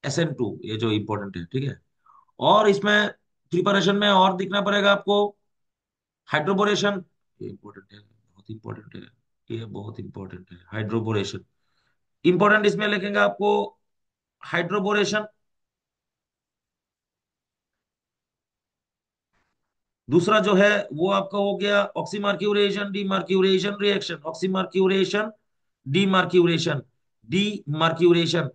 SN2 ये जो इंपॉर्टेंट है, ठीक है। और इसमें प्रिपरेशन में और दिखना पड़ेगा आपको हाइड्रोबोरेशन। ये इंपॉर्टेंट है, बहुत इंपॉर्टेंट है, ये बहुत इंपॉर्टेंट है हाइड्रोबोरेशन। इंपॉर्टेंट इसमें लिखेंगे आपको हाइड्रोबोरेशन। दूसरा जो है वो आपका हो गया ऑक्सीमार्क्यूरेशन डीमार्क्यूरेशन रिएक्शन, ऑक्सीमार्क्यूरेशन डीमार्क्यूरेशन, डीमार्क्यूरेशन।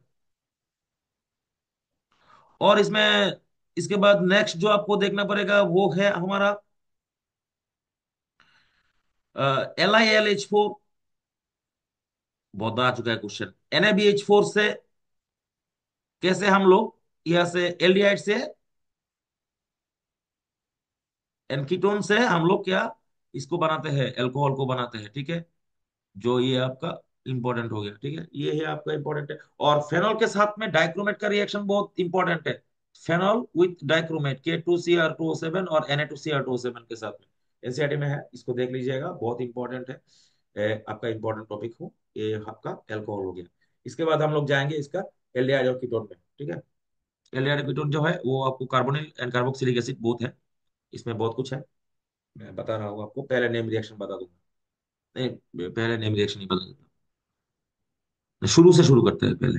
और इसमें इसके बाद नेक्स्ट जो आपको देखना पड़ेगा वो है हमारा LiLH4। बहुत बार आ चुका है क्वेश्चन। NaBH4 से कैसे हम लोग यहाँ से एल्डिहाइड से एनकीटोन से हम लोग क्या इसको बनाते हैं, अल्कोहल को बनाते हैं, ठीक है। जो ये आपका इंपॉर्टेंट हो गया, ठीक है, ये है आपका इंपॉर्टेंट है। और फेनॉल के साथ में डाइक्रोमेट का रिएक्शन बहुत इंपॉर्टेंट है। फेनॉल विथ डाइक्रोमेट K2Cr2O7 और Na2Cr2O7 के साथ में एनसीईआरटी में है, इसको देख लीजिएगा, बहुत इंपॉर्टेंट है। आपका इंपॉर्टेंट टॉपिक हो ये आपका एल्कोहल हो गया। इसके बाद हम लोग जाएंगे इसका एल्डिहाइड और कीटोन में, ठीक है। एल्डिहाइड कीटोन जो है वो आपको carbonyl and carboxylic acid both है, इसमें बहुत कुछ है। मैं बता रहा हूँ आपको, पहले नेम रिएक्शन बता दूंगा। नहीं, पहले नेम रिएक्शन नहीं बता देता, शुरू से शुरू करते हैं पहले।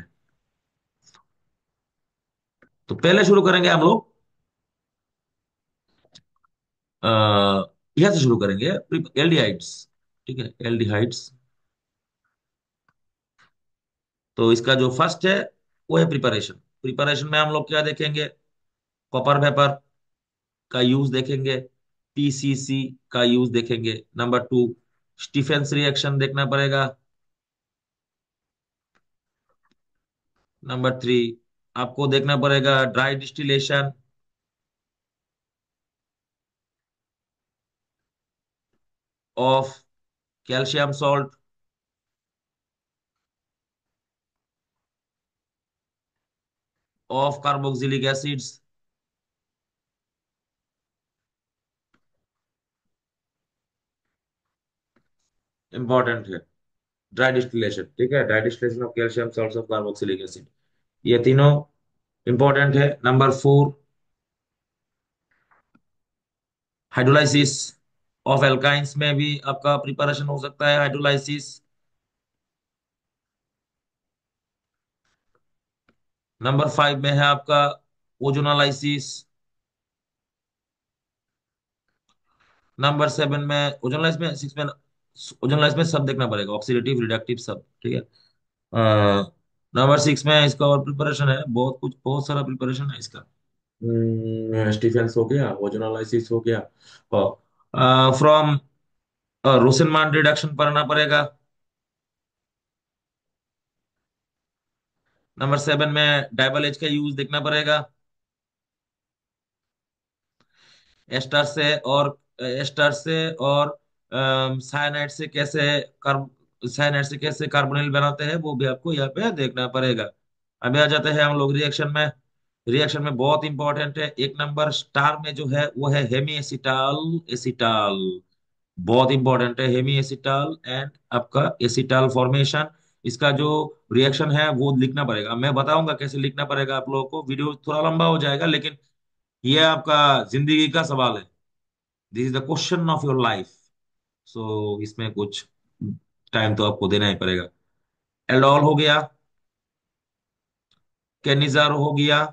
तो पहले शुरू करेंगे हम लोग यहाँ से शुरू करेंगे एल्डिहाइड्स, ठीक है, एल्डिहाइड्स। तो इसका जो फर्स्ट है वो है प्रिपरेशन। प्रिपरेशन में हम लोग क्या देखेंगे, कॉपर वेपर का यूज देखेंगे, PCC का यूज देखेंगे। नंबर टू, स्टीफेंस रिएक्शन देखना पड़ेगा। नंबर थ्री, आपको देखना पड़ेगा dry distillation of calcium salt, of carboxylic acids. Important है ड्राई डिस्टिलेशन, ठीक है, dry distillation of calcium salts of carboxylic acid, ये तीनों इंपॉर्टेंट है। Number four, hydrolysis of alkynes में भी आपका प्रिपरेशन हो सकता है, हाइड्रोलाइसिस। नंबर फाइव में है आपका ओजोनालाइसिस। नंबर सेवन में ओजोनालाइज में सिक्स में ओजोनालाइज में सब देखना पड़ेगा, ऑक्सीडेटिव रिडक्टिव सब, ठीक है। नंबर सिक्स में इसका और प्रिपरेशन है, बहुत कुछ, बहुत सारा प्रिपरेशन है इसका। स्टीफेंस हो गया, ओजोनालाइसिस हो गया, फ्रॉम रोसेनमान रिडक्शन पढ़ना पड़ेगा। नंबर सेवन में डाइबल एच का यूज देखना पड़ेगा। एस्टर से और साइनाइड से कैसे कार्ब साइनाइड से कैसे कार्बोनिल बनाते हैं वो भी आपको यहाँ पे देखना पड़ेगा। अभी आ जाते हैं हम लोग रिएक्शन में। रिएक्शन में बहुत इंपॉर्टेंट है, एक नंबर स्टार में जो है वो है हेमी एसिटाल एसिटाल। बहुत इंपॉर्टेंट है हेमी एसिटाल एंड आपका एसिटाल फॉर्मेशन। इसका जो रिएक्शन है वो लिखना पड़ेगा, मैं बताऊंगा कैसे लिखना पड़ेगा आप लोगों को, वीडियो थोड़ा लंबा हो जाएगा लेकिन ये आपका जिंदगी का सवाल है। This is the question of your life. So इसमें कुछ टाइम तो आपको देना ही पड़ेगा। एल्डोल हो गया, केनिजार हो गया,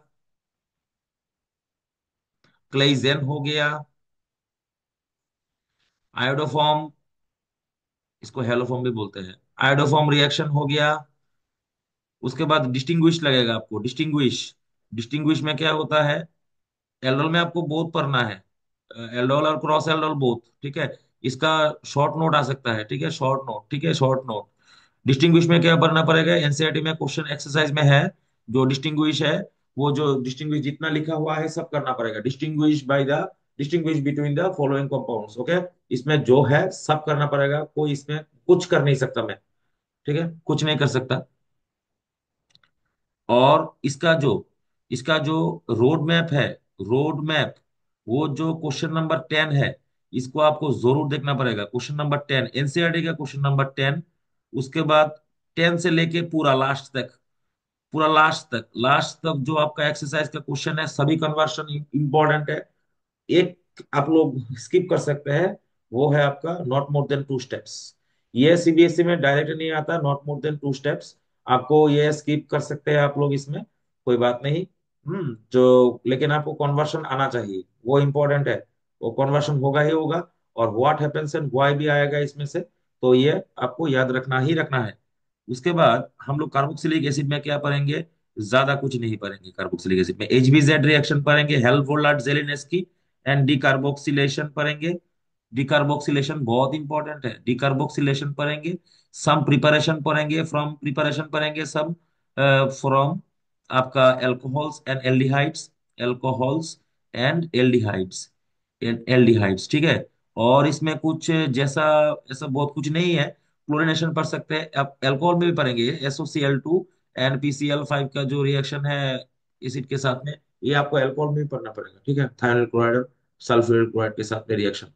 क्लेइजेन हो गया, आयोडोफॉर्म, इसको हेलोफॉर्म भी बोलते हैं, आयोडोफॉर्म रिएक्शन हो गया। उसके बाद डिस्टिंग्विश लगेगा आपको, डिस्टिंग्विश। डिस्टिंग्विश में क्या होता है, एल्डोल में आपको बोथ पढ़ना है, एल्डोल और क्रॉस एल्डोल बोथ, ठीक है। इसका शॉर्ट नोट आ सकता है, ठीक है, शॉर्ट नोट, ठीक है, शॉर्ट नोट। डिस्टिंग्विश में क्या पढ़ना पड़ेगा, एनसीईआरटी में क्वेश्चन एक्सरसाइज में है, जो डिस्टिंग्विश है, वो जो डिस्टिंग्विश जितना लिखा हुआ है सब करना पड़ेगा। Distinguish between the following compounds, okay. इसमें जो है सब करना पड़ेगा, कोई इसमें कुछ कर नहीं सकता मैं, ठीक है, कुछ नहीं कर सकता। और इसका जो रोड मैप है, रोड मैप, वो जो क्वेश्चन नंबर 10 है, इसको आपको जरूर देखना पड़ेगा। क्वेश्चन नंबर 10 एनसीईआरटी का क्वेश्चन नंबर 10। उसके बाद 10 से लेके पूरा लास्ट तक, पूरा लास्ट तक जो आपका एक्सरसाइज का क्वेश्चन है, सभी कन्वर्शन इंपॉर्टेंट है। एक आप लोग स्किप कर सकते हैं, वो है आपका not more than two steps. ये सीबीएसई में डायरेक्ट नहीं आता, not more than two steps, आपको ये स्किप कर सकते हैं आप लोग इसमें, कोई बात नहीं। जो लेकिन आपको कन्वर्शन आना चाहिए, वो इंपॉर्टेंट है। वो कन्वर्शन होगा ही होगा, और व्हाट हैपेंस एंड व्हाई भी आएगा इसमें से, तो ये आपको याद रखना ही रखना है। उसके बाद हम लोग कार्बोक्सिलिक एसिड में क्या पढ़ेंगे, ज्यादा कुछ नहीं पढ़ेंगे कार्बोक्सिलिक एसिड में। HBZ रिएक्शन पढ़ेंगे, हेल्फ जेलिनेस्की एंड डिकार्बोक्सिलेशन पढ़ेंगे। डिकार्बोक्सिलेशन बहुत इंपॉर्टेंट है, डिकार्बोक्सिलेशन पढ़ेंगे। सम प्रिपरेशन पढ़ेंगे, फ्रॉम प्रिपरेशन पढ़ेंगे सम फ्रॉम आपका alcohols and aldehydes, alcohols and aldehydes, aldehydes, ठीक है। और इसमें कुछ जैसा ऐसा बहुत कुछ नहीं है। क्लोरीनेशन पढ़ सकते हैं आप, एल्कोहल में भी पढ़ेंगे SOCl2 एंड PCl5 का जो रिएक्शन है एसिड के साथ में, ये आपको एल्कोहल में भी पढ़ना पड़ेगा, ठीक है। थायनाइल क्लोराइड सल्फ्यूरिक क्लोराइड के साथ में रिएक्शन।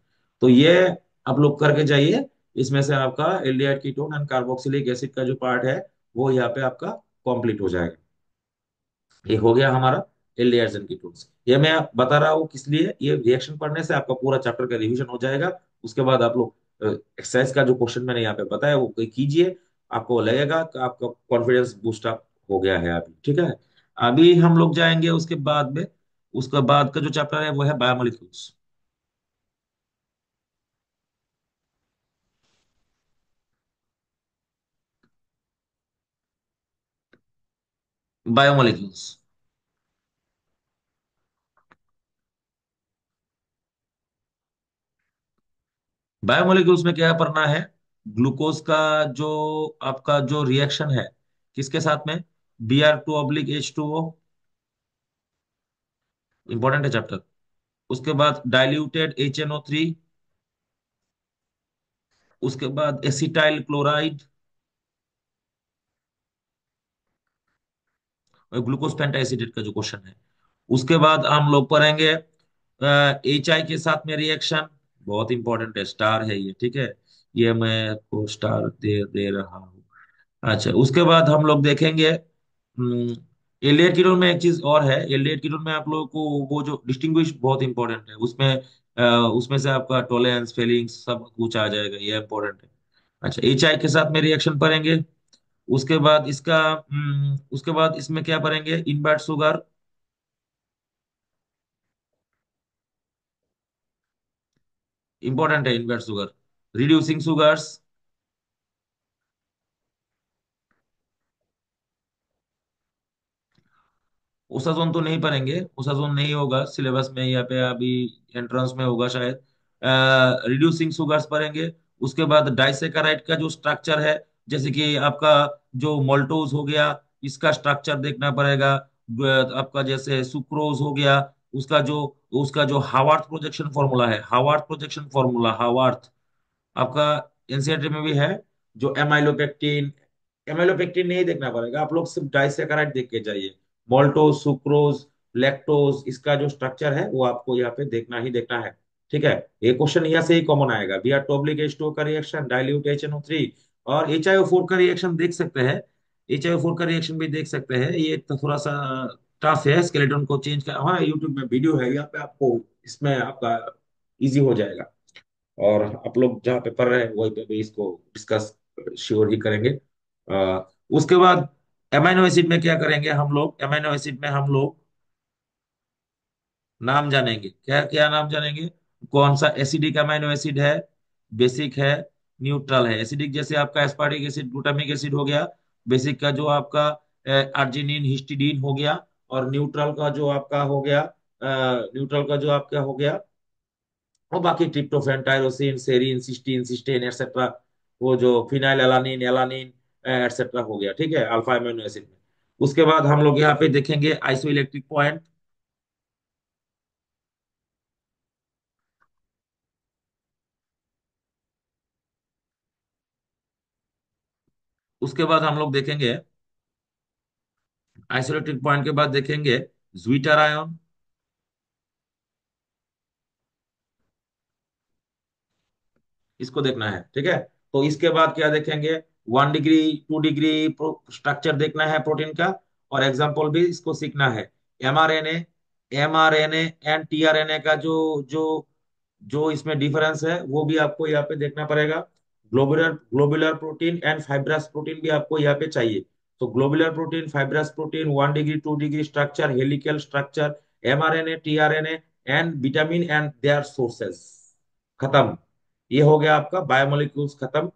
तो ये आप लोग करके जाइए। इसमें से आपका aldehyde ketone and carboxylic acid का जो पार्ट है वो यहाँ पे आपका कंप्लीट हो जाएगा। ये हो गया हमारा एल्डिहाइड्स एंड कीटोन्स। ये मैं बता रहा हूँ किस लिए, ये रिएक्शन पढ़ने से आपका पूरा चैप्टर का रिवीजन हो जाएगा। उसके बाद आप लोग एक्सरसाइज का जो क्वेश्चन मैंने यहाँ पे बताया वो कोई कीजिए, आपको लगेगा कि आपका कॉन्फिडेंस बूस्ट अप हो गया है अभी, ठीक है। अभी हम लोग जाएंगे उसके बाद में, उसके बाद का जो चैप्टर है वो है बायोमोलिक्यूल्स। बायोमोलिक्यूल्स, बायोमोलिक्यूल्स में क्या पढ़ना है? ग्लूकोज का जो आपका जो रिएक्शन है किसके साथ में, Br2/H2O, इंपॉर्टेंट है चैप्टर। उसके बाद डाइल्यूटेड HNO3, उसके बाद एसिटाइल क्लोराइड, ग्लूकोज पेंटाएसिटेट का जो क्वेश्चन है। उसके बाद हम लोग पढ़ेंगे HI के साथ में रिएक्शन, बहुत इंपॉर्टेंट है, स्टार है ये, ठीक है। ये मैं को स्टार दे दे रहा हूँ। अच्छा, उसके बाद हम लोग देखेंगे एलियट कीटोन में एक चीज और है। एलियट कीटोन में आप लोगों को वो जो डिस्टिंग्विश बहुत इंपॉर्टेंट है उसमें, उसमें से आपका टॉलरेंस फीलिंग्स सब कुछ आ जाएगा, ये इंपॉर्टेंट है। अच्छा, HI के साथ में रिएक्शन पढ़ेंगे। उसके बाद इसका उसके बाद इसमें क्या पढ़ेंगे, इनवर्ट शुगर, इंपॉर्टेंट है invert sugar. Reducing sugars, osazone तो नहीं पढ़ेंगे, ओसाजोन नहीं होगा सिलेबस में यहाँ पे अभी, एंट्रेंस में होगा शायद। रिड्यूसिंग शुगर्स पढ़ेंगे। उसके बाद डाइसेकेराइड का जो स्ट्रक्चर है, जैसे कि आपका जो मोल्टोज हो गया, इसका स्ट्रक्चर देखना पड़ेगा। आपका जैसे सुक्रोज हो गया, उसका जो हावर्थ प्रोजेक्शन फॉर्मूला है, हावर्थ प्रोजेक्शन फॉर्मूला, हावर्थ आपका एनसीईआरटी में भी है। जो एमाइलोपेक्टिन, एमाइलोपेक्टिन नहीं देखना पड़ेगा, आप लोग सिर्फ डाइसेकेराइड देख के जाइए। मोल्टोज, सुक्रोज, लैक्टोज, इसका जो स्ट्रक्चर है वो आपको यहाँ पे देखना ही देखना है, ठीक है। ये क्वेश्चन यहाँ से ही कॉमन आएगा। बी आर टॉब्लिक H2O का रिएक्शन, डाइल्यूट HNO3 और HiO4 का रिएक्शन देख सकते हैं। HiO4 का रिएक्शन भी देख सकते हैं, ये तो थोड़ा सा टफ है, स्केलेटन को चेंज कर, हाँ यूट्यूब में वीडियो है यहाँ पे, आपको इसमें आपका इजी हो जाएगा। और आप लोग जहाँ पे पढ़ रहे हैं वहीं पे भी इसको डिस्कस श्योर ही करेंगे। उसके बाद एमाइनो एसिड में क्या करेंगे हम लोग, एमाइनो एसिड में हम लोग नाम जानेंगे। क्या क्या नाम जानेंगे, कौन सा एसिडिक अमीनो एसिड है, बेसिक है, न्यूट्रल है। एसिडिक जैसे आपका एस्पार्टिक एसिड, ग्लूटामिक एसिड हो गया। बेसिक का जो आपका अर्जिनिन, हिस्टिडीन हो गया। और न्यूट्रल का जो आपका हो गया, न्यूट्रल का जो आपका हो गया, और बाकी tryptophan, tyrosine, serine, cysteine, cysteine etcetera, वो जो फिनाइल एलानिन, एलानिन एक्सेट्रा हो गया, ठीक है, अल्फा अमीनो एसिड में। उसके बाद हम लोग यहाँ पे देखेंगे आइसोइलेक्ट्रिक पॉइंट। उसके बाद हम लोग देखेंगे आइसोइलेक्ट्रिक पॉइंट के बाद देखेंगे ज्विटर आयन। इसको देखना है, ठीक है। तो इसके बाद क्या देखेंगे, 1 डिग्री, 2 डिग्री स्ट्रक्चर देखना है प्रोटीन का। और एग्जाम्पल भी इसको सीखना है। एमआरएनए, एमआरएनए एंड टीआरएनए का जो जो जो इसमें डिफरेंस है वो भी आपको यहाँ पे देखना पड़ेगा। Globular globular protein and fibrous protein भी आपको यहाँ पे चाहिए। तो globular protein, fibrous protein, 1 degree, 2 degree structure, helical structure, mRNA, tRNA and vitamin and their sources, खत्म। ये हो गया आपका बायोमोलिक्यूल्स खत्म।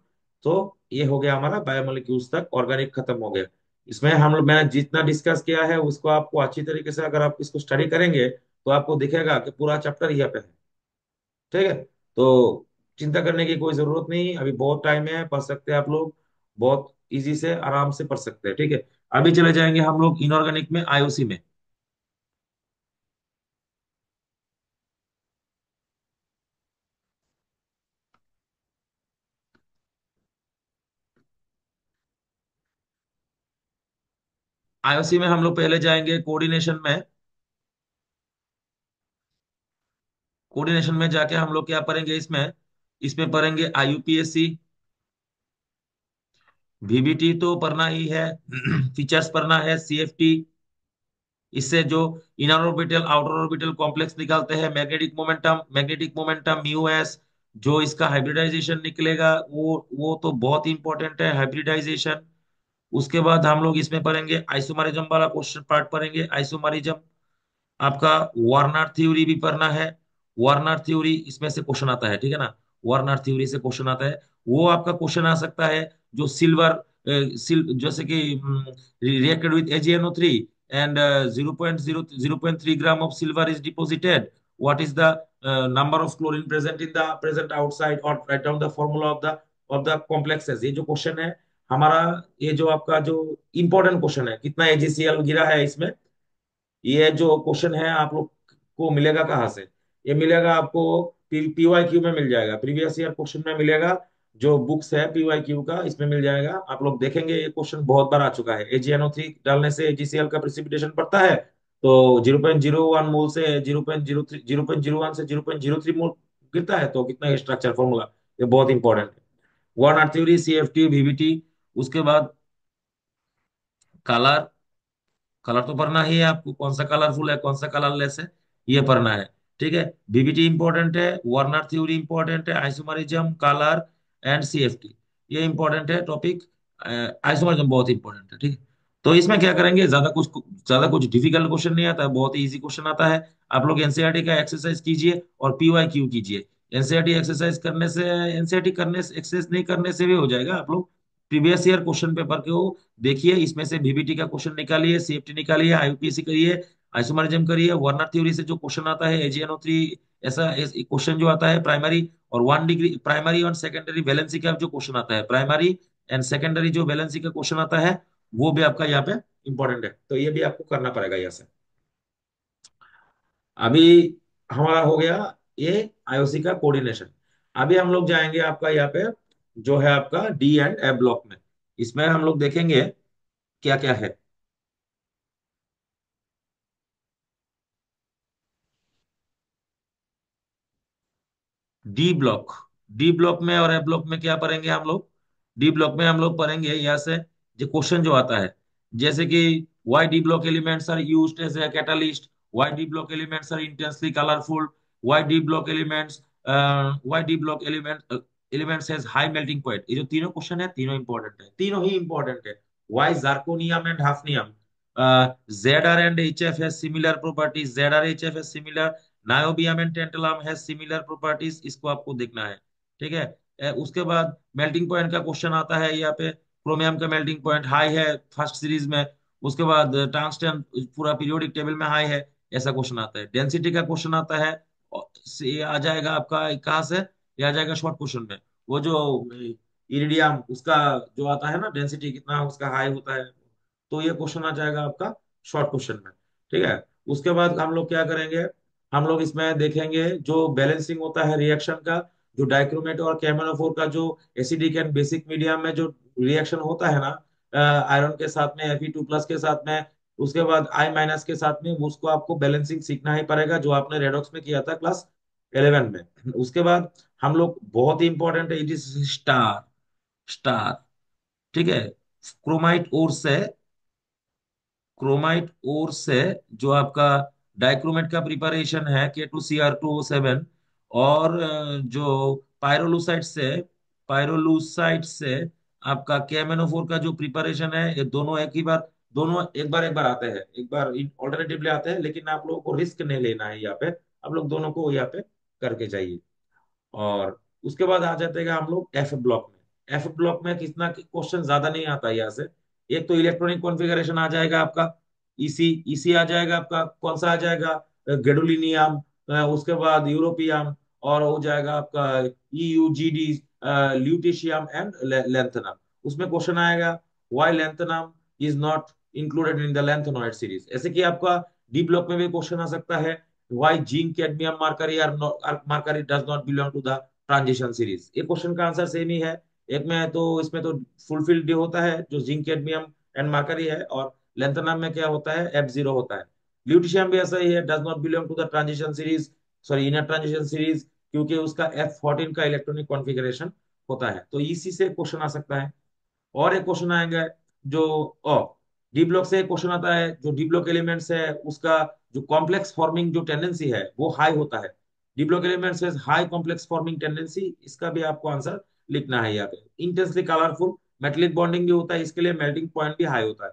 तो ये हो गया हमारा बायोमोलिक्यूल्स तक, ऑर्गेनिक खत्म हो गया। इसमें हम लोग मैंने जितना डिस्कस किया है उसको आपको अच्छी तरीके से अगर आप इसको स्टडी करेंगे तो आपको दिखेगा कि पूरा चैप्टर यहाँ पे है। ठीक है। तो चिंता करने की कोई जरूरत नहीं, अभी बहुत टाइम है, पढ़ सकते हैं आप लोग, बहुत इजी से आराम से पढ़ सकते हैं। ठीक है। अभी चले जाएंगे हम लोग इनऑर्गेनिक में, आईओसी में। आईओसी में हम लोग पहले जाएंगे कोऑर्डिनेशन में। कोऑर्डिनेशन में जाके हम लोग क्या पढ़ेंगे इसमें, इसमें पढ़ेंगे आईयूपीएससी, वीबीटी तो पढ़ना ही है, फीचर्स पढ़ना है, सीएफटी, इससे जो inner orbital outer orbital complex निकालते हैं, मैग्नेटिक मोमेंटम म्यू एस, जो इसका हाइब्रिडाइजेशन निकलेगा, वो तो बहुत इंपॉर्टेंट है, हाइब्रिडाइजेशन। उसके बाद हम लोग इसमें पढ़ेंगे आइसोमरिज्म वाला क्वेश्चन पार्ट पढ़ेंगे, आइसोमरिज्म। आपका वार्नर थ्योरी भी पढ़ना है, वार्नर थ्योरी इसमें से क्वेश्चन आता है, ठीक है ना। वार्नर थ्योरी से क्वेश्चन आता है, वो आपका क्वेश्चन आ सकता है, जो सिल्वर जैसे कि reacted with AgNO3 and 0.003 gram of silver is deposited, what is the number of chlorine present in the present outside, और write down the formula of the complexes. ये जो क्वेश्चन है हमारा, ये जो आपका जो इंपॉर्टेंट क्वेश्चन है, कितना AgCl गिरा है इसमें, ये जो क्वेश्चन है आप लोग को मिलेगा कहाँ से, ये मिलेगा आपको पीवाईक्यू में मिल जाएगा, प्रीवियस ईयर क्वेश्चन में मिलेगा। जो बुक्स है पीवाईक्यू का, इसमें मिल जाएगा, आप लोग देखेंगे ये क्वेश्चन बहुत बार आ चुका है। AgNO3 डालने से AgCl का प्रेसिपिटेशन बढ़ता है, तो 0.01 मोल से 0.03, 0.01 से 0.03 मोल गिरता है, तो कितना स्ट्रक्चर फॉर्मूला, ये बहुत इंपॉर्टेंट है। One are theory, CFT, VBT। उसके बाद कलर, कलर तो पढ़ना ही है आपको, कौन सा कलरफुल है कौन सा कलरलेस है, ये पढ़ना है। ठीक है। बीबीटी इंपॉर्टेंट है, वार्नर थ्योरी इंपॉर्टेंट है, आइसोमरिज्म, कलर एंड सीएफटी, ये इंपॉर्टेंट है टॉपिक। आइसोमरिज्म बहुत इंपॉर्टेंट है। ठीक है। तो इसमें क्या करेंगे, ज्यादा कुछ डिफिकल्ट क्वेश्चन नहीं आता है, बहुत ही इजी क्वेश्चन आता है। आप लोग एनसीईआरटी का एक्सरसाइज कीजिए और पीवाईक्यू कीजिए। एनसीईआरटी एक्सरसाइज करने से, एनसीईआरटी करने से, एक्सरसाइज नहीं करने से भी हो जाएगा। आप लोग प्रीवियस ईयर क्वेश्चन पेपर को देखिए, इसमें से बीबीटी का क्वेश्चन निकालिए, सीएफटी निकालिए, आईयूपीएससी करिए, आइसोमरिज्म करिए, वार्नर थ्योरी से जो क्वेश्चन आता है, AgNO3, ऐसा क्वेश्चन जो आता है प्राइमरी और 1 डिग्री, प्राइमरी और सेकेंडरी वैलेंसी का जो क्वेश्चन आता है, प्राइमरी एंड सेकेंडरी जो वैलेंसी का क्वेश्चन आता है, वो भी आपका यहाँ पे इंपॉर्टेंट है, तो ये भी आपको करना पड़ेगा यहाँ से। अभी हमारा हो गया ये आईओसी का कोऑर्डिनेशन। अभी हम लोग जाएंगे आपका यहाँ पे, जो है आपका D&F ब्लॉक में। इसमें हम लोग देखेंगे क्या क्या है। डी ब्लॉक, डी ब्लॉक में और ए ब्लॉक में क्या पढ़ेंगे हम लोग। डी ब्लॉक में हम लोग पढ़ेंगे यहाँ से जो क्वेश्चन जो आता है, जैसे कि why D block elements are used as a catalyst, why D block elements are intensely colourful, why D block elements, why D block elements has high melting point. ये जो तीनों क्वेश्चन है, तीनों इंपॉर्टेंट है, तीनों ही इंपॉर्टेंट है। Why zirconium and hafnium, ZR and HF has similar properties, ZR HF has similar, niobium and tantalum has similar properties, इसको आपको देखना है। ठीक है। उसके बाद मेल्टिंग पॉइंट का क्वेश्चन आता है यहाँ पे, क्रोमियम का मेल्टिंग पॉइंट हाई है फर्स्ट सीरीज में। उसके बाद टंगस्टन पूरा पीरियोडिक टेबल में हाई है, ऐसा क्वेश्चन आता है। डेंसिटी का क्वेश्चन आता है, ये आ जाएगा आपका कहाँ से, ये आ जाएगा शॉर्ट क्वेश्चन में। वो जो इरिडियम उसका जो आता है ना, डेंसिटी कितना उसका हाई होता है, तो ये क्वेश्चन आ जाएगा आपका शॉर्ट क्वेश्चन में। ठीक है। उसके बाद हम लोग क्या करेंगे, हम लोग इसमें देखेंगे जो बैलेंसिंग होता है रिएक्शन का, जो डाइक्रोमेट और कैमेलोफोर का जो एसिडिक एंड बेसिक मीडियम में जो रिएक्शन होता है ना, आयरन के साथ में, Fe2+ के साथ में, उसके बाद I- के साथ में, उसको आपको बैलेंसिंग सीखना ही पड़ेगा, जो आपने रेडॉक्स में किया था क्लास 11 में। उसके बाद हम लोग बहुत ही इंपॉर्टेंट है, इट इज स्टार, स्टार। ठीक है। क्रोमाइट ओर से, क्रोमाइट ओर से जो आपका डाइक्रोमेट का प्रिपरेशन है, K2Cr2O7, और जो पायरोलुसाइट से, पायरोलुसाइट से आपका KMnO4 का जो प्रिपरेशन है, ये दोनों एक ही बार, दोनों एक बार आते हैं, एक बार ऑल्टरनेटिवली आते हैं, लेकिन आप लोगों को रिस्क नहीं लेना है यहाँ पे, आप लोग दोनों को यहाँ पे करके जाइए। और उसके बाद आ जाते हैं हम लोग एफ ब्लॉक में। एफ ब्लॉक में कितना क्वेश्चन ज्यादा नहीं आता है यहाँ से, एक तो इलेक्ट्रॉनिक कॉन्फ़िगरेशन आ जाएगा आपका, ईसी, ईसी आ जाएगा आपका, कौन सा आ जाएगा, गैडोलिनियम, उसके बाद यूरोपियम, और हो जाएगा आपका ईयूजीडी, ल्यूटिशियम एंड लैंथेनम। उसमें क्वेश्चन आएगा why lanthanum is not included in the lanthanoid series. ऐसे कि आपका डी ब्लॉक में भी क्वेश्चन आ सकता है why zinc cadmium mercury are mercury does not belong to the transition series. ये क्वेश्चन का आंसर सेम ही है। एक में तो इसमें तो फुलफिल्ड होता है जो जिंक कैडमियम एंड मरकरी है, और लैंथेनम में क्या होता है, F0 होता है। ल्यूटिशियम भी ऐसा ही है, does not belong to the transition series, sorry inner transition series, क्योंकि उसका F14 का इलेक्ट्रॉनिक कॉन्फ़िगरेशन होता है। तो इसी से क्वेश्चन आ सकता है। और एक क्वेश्चन आएगा जो ओ डी ब्लॉक से क्वेश्चन आता है, जो डी ब्लॉक एलिमेंट्स है उसका जो कॉम्प्लेक्स फॉर्मिंग जो टेंडेंसी है वो हाई होता है। D block elements has high complex forming tendency, इसका भी आपको आंसर लिखना है यहाँ पे। इंटेंसली कलरफुल मेटेलिक बॉन्डिंग भी होता है, इसके लिए मेल्टिंग पॉइंट भी हाई होता है।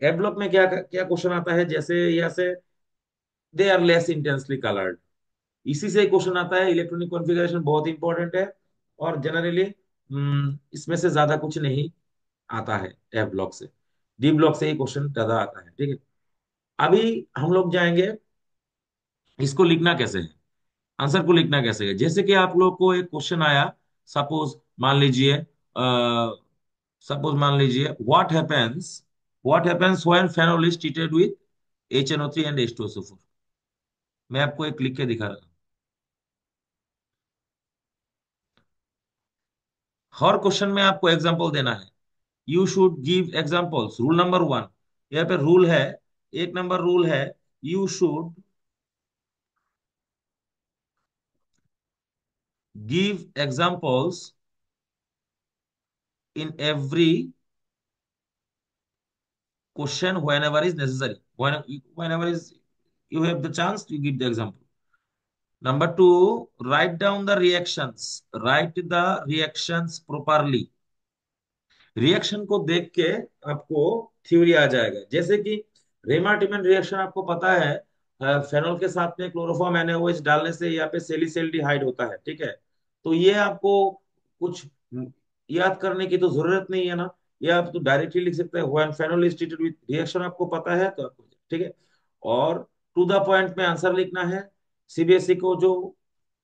ए ब्लॉक में क्या क्या क्वेश्चन आता है, जैसे यहाँ से they are less intensely coloured. इसी से क्वेश्चन आता है, इलेक्ट्रॉनिक कॉन्फ़िगरेशन बहुत इंपॉर्टेंट है, और जनरली इसमें से ज्यादा कुछ नहीं आता है एफ ब्लॉक से। डी ब्लॉक से ही क्वेश्चन ज्यादा आता है, ठीक है। अभी हम लोग जाएंगे इसको लिखना कैसे है, आंसर को लिखना कैसे है। जैसे कि आप लोग को एक क्वेश्चन आया, सपोज मान लीजिए, what happens when phenol is treated with HNO3 and H2SO4। मैं आपको एक लिख के दिखा रहा हूँ। हर क्वेश्चन में आपको एग्जांपल देना है। You should give examples. Rule number 1, यहाँ पे रूल है, एक नंबर रूल है, you should give examples in every question whenever is necessary. Whenever is you have the chance to give the example. Number 2, write down the reactions. Write the reactions properly. Reaction को देख के आपको theory आ जाएगा। जैसे कि रेमाटिमन reaction आपको पता है, फेनॉल के साथ में क्लोरोफॉर्म NaOH डालने से यहाँ पे सेलिसल्डिहाइड होता है, ठीक है। तो ये आपको कुछ याद करने की तो जरूरत नहीं है ना, ये आप तो डायरेक्टली लिख सकते हैं, when phenol is treated with, reaction आपको पता है तो आपको, ठीक है। और टू द पॉइंट में आंसर लिखना है। सीबीएसई को जो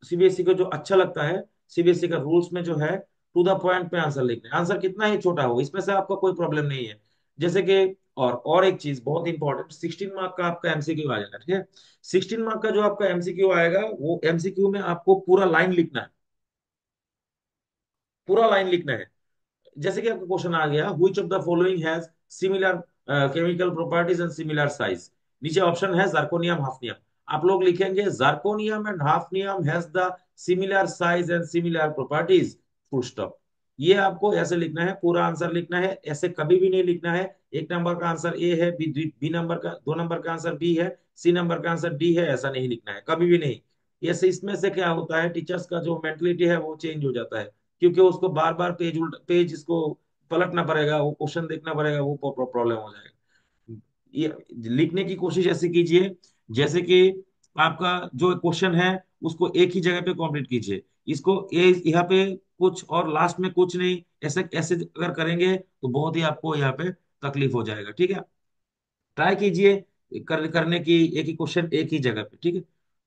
सीबीएसई को जो अच्छा लगता है, सीबीएसई का रूल्स में जो है टू द पॉइंट पे आंसर लिखना है। आंसर कितना ही छोटा हो, इसमें से आपका कोई प्रॉब्लम नहीं है। जैसे कि और एक चीज बहुत इंपॉर्टेंट, 16 मार्क का आपका एमसीक्यू आ जाएगा, ठीक है। 16 मार्क का जो आपका एमसीक्यू आएगा, वो एमसीक्यू में आपको पूरा लाइन लिखना है, पूरा लाइन लिखना है। जैसे कि आपका क्वेश्चन आ गया, which of the following has similar chemical properties and similar size. नीचे ऑप्शन है जर्कोनियम, हाफनियम। आप लोग लिखेंगे zirconium and hafnium has the similar size and similar properties, full stop. ये आपको ऐसे लिखना है, पूरा आंसर लिखना है, ऐसे कभी भी नहीं लिखना है। एक नंबर का आंसर ए है, बी नंबर का, 2 नंबर का आंसर बी है, सी नंबर का आंसर डी है, ऐसा नहीं लिखना है कभी भी नहीं। ऐसे इसमें से क्या होता है, टीचर्स का जो मेंटलिटी है वो चेंज हो जाता है, क्योंकि उसको बार बार पेज उल्ट पेज इसको पलटना पड़ेगा, वो क्वेश्चन देखना पड़ेगा, वो प्रॉब्लम हो जाएगा। ये लिखने की कोशिश ऐसे कीजिए जैसे कि आपका जो क्वेश्चन है उसको एक ही जगह पे कंप्लीट कीजिए। इसको यहाँ पे कुछ और लास्ट में कुछ नहीं, ऐसे ऐसे अगर करेंगे तो बहुत ही आपको यहाँ पे तकलीफ हो जाएगा, ठीक है। ट्राई कीजिए करने की, एक ही क्वेश्चन एक ही जगह पे, ठीक है।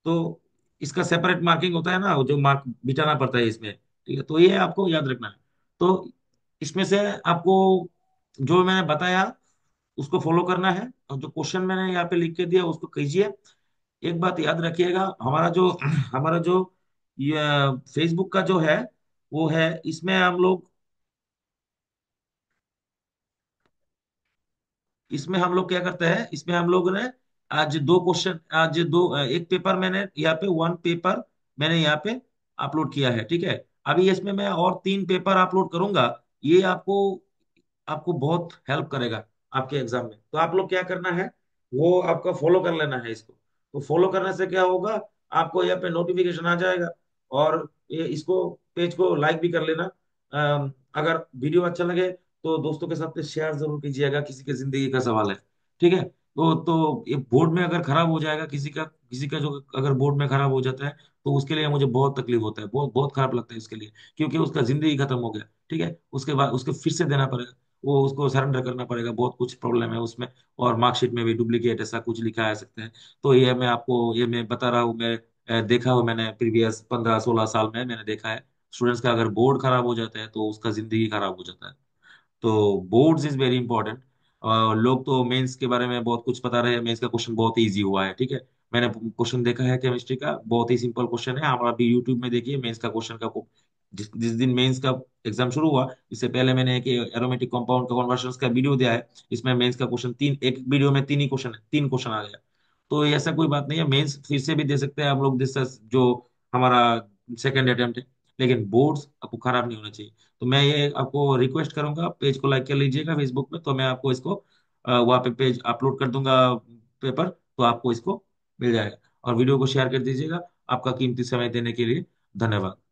तो इसका सेपरेट मार्किंग होता है ना, जो मार्क बिठाना पड़ता है इसमें, ठीक है। तो ये आपको याद रखना है। तो इसमें से आपको जो मैंने बताया उसको फॉलो करना है, और जो क्वेश्चन मैंने यहाँ पे लिख के दिया उसको कीजिए। एक बात याद रखिएगा, हमारा जो ये फेसबुक का जो है वो है, इसमें हम लोग, इसमें हम लोग क्या करते हैं, इसमें हम लोग ने आज दो क्वेश्चन, आज दो, एक पेपर मैंने यहाँ पे, वन पेपर मैंने यहाँ पे अपलोड किया है, ठीक है। अभी इसमें मैं और 3 पेपर अपलोड करूंगा। ये आपको आपको बहुत हेल्प करेगा आपके एग्जाम में। तो आप लोग क्या करना है, वो आपका फॉलो कर लेना है इसको। तो फॉलो करने से क्या होगा, आपको यहाँ पे नोटिफिकेशन आ जाएगा, और ये इसको पेज को लाइक भी कर लेना। अगर वीडियो अच्छा लगे तो दोस्तों के साथ शेयर जरूर कीजिएगा, किसी के जिंदगी का सवाल है, ठीक है। तो ये बोर्ड में अगर खराब हो जाएगा, किसी का जो अगर बोर्ड में खराब हो जाता है तो उसके लिए मुझे बहुत तकलीफ होता है, बहुत बहुत खराब लगता है इसके लिए, क्योंकि उसका जिंदगी खत्म हो गया, ठीक है। उसके बाद उसके फिर से देना पड़ेगा। वो उसको सरेंडर करना पड़ेगा, बहुत कुछ प्रॉब्लम है उसमें। और मार्कशीट में भी डुप्लीकेट ऐसा कुछ लिखा आ सकते हैं। तो ये मैं बता रहा हूँ, मैं देखा हुआ, मैंने प्रीवियस 15-16 साल में मैंने देखा है। स्टूडेंट्स का अगर बोर्ड खराब हो जाता है तो उसका जिंदगी खराब हो जाता है। तो बोर्ड्स इज वेरी इंपॉर्टेंट। लोग तो मेंस के बारे में बहुत कुछ बता रहे हैं, मेंस का क्वेश्चन बहुत इजी हुआ है, ठीक है। मैंने क्वेश्चन देखा है केमिस्ट्री का, बहुत ही सिंपल क्वेश्चन है। आप अभी यूट्यूब में देखिए मेंस का क्वेश्चन का जिस जिस दिन मेंस का एग्जाम शुरू हुआ, इससे पहले मैंने एक एरोमेटिक कंपाउंड का कन्वर्जन का वीडियो दिया है। इसमें मेंस का क्वेश्चन तीन, एक वीडियो में तीन ही क्वेश्चन है, तीन क्वेश्चन आ गया। तो ये ऐसा कोई बात नहीं है, मेंस फिर से भी दे सकते हैं हम लोग, जो हमारा सेकंड अटेम्प्ट है। लेकिन बोर्ड्स आपको खराब नहीं होना चाहिए। तो मैं ये आपको रिक्वेस्ट करूंगा, पेज को लाइक कर लीजिएगा फेसबुक पे, तो मैं आपको इसको वहाँ पे पेज अपलोड कर दूंगा, पेपर, तो आपको इसको मिल जाएगा। और वीडियो को शेयर कर दीजिएगा। आपका कीमती समय देने के लिए धन्यवाद।